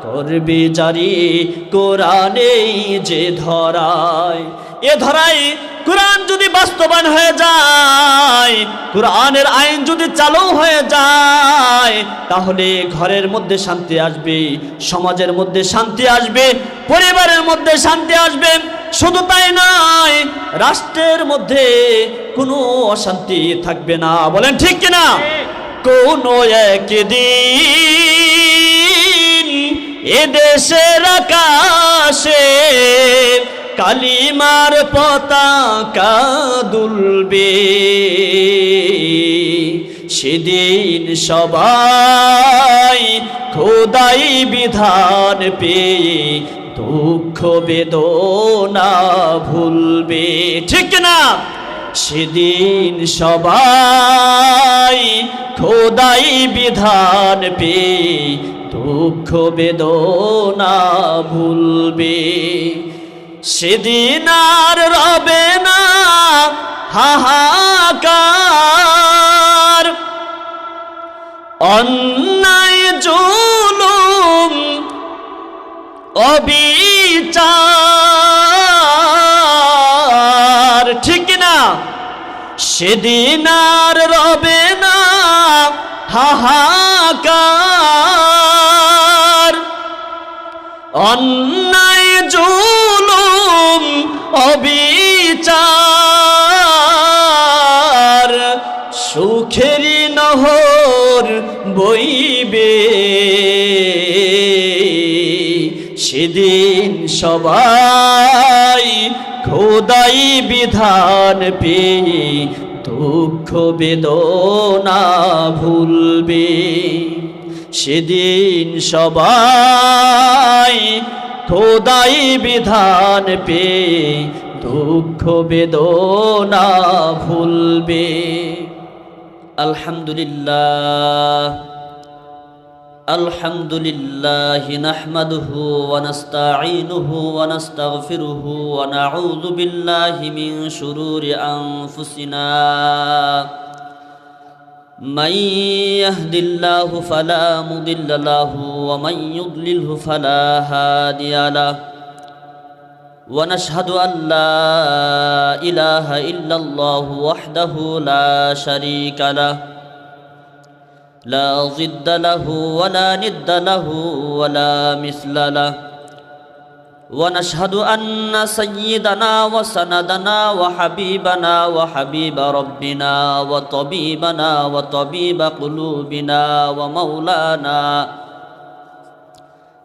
করবি জারি কোরআনে যে ধরায়, এ ধরায় কোরআন যদি বাস্তবায়ন হয়ে যায়, কোরআনের আইন যদি চালু হয়ে যায়, তাহলে ঘরের মধ্যে শান্তি আসবে, সমাজের মধ্যে শান্তি আসবে, পরিবারের মধ্যে শান্তি আসবে। শুধু তাই নয়, রাষ্ট্রের মধ্যে কোনো অশান্তি থাকবে না। বলেন ঠিক কিনা? কোনো একদিন এ দেশের আকাশে কালিমার পতাকা দুলবে, সেদিন সবাই খোদাই বিধান পেয়ে দুঃখ বেদনা ভুলবে। ঠিক না? সেদিন সবাই খোদাই বিধান পেয়ে দুঃখ বেদনা ভুলবে। সেদিন আর রবে না হাহাকার, অন্যায় জুলুম অবিচার। ঠিক না? সেদিন আর রবে না হাহাকার, অন্যায় জুলুম অবিচার। সুখেরই নহর বইবে, সেদিন সবাই খোদাই বিধান পেয়ে দুঃখ বেদনা ভুলবে। সেদিন সবাই খোদাই বিধান পেয়ে দুঃখ বেদনা ভুলবে। আলহামদুলিল্লাহ আলহামদুলিল্লাহি নাহমাদুহু ওয়া নাস্তাঈনুহু ওয়া নাস্তাগফিরুহু ওয়া নাউযু বিল্লাহি মিন শুরুরি আনফুসিনা। মান ইয়াহদিল্লাহু ফালা মুদিল্লা লাহু ওয়া মান ইউদ্লিলহু ফালা হাদিয়া লাহু। ওয়া নাশহাদু আন লা ইলাহা ইল্লাল্লাহু ওয়াহদাহু লা শারীকা লাহু لا ضد له ولا ند له ولا مثل له. ونشهد أن سيدنا وسندنا وحبيبنا وحبيب ربنا وطبيبنا وطبيب قلوبنا ومولانا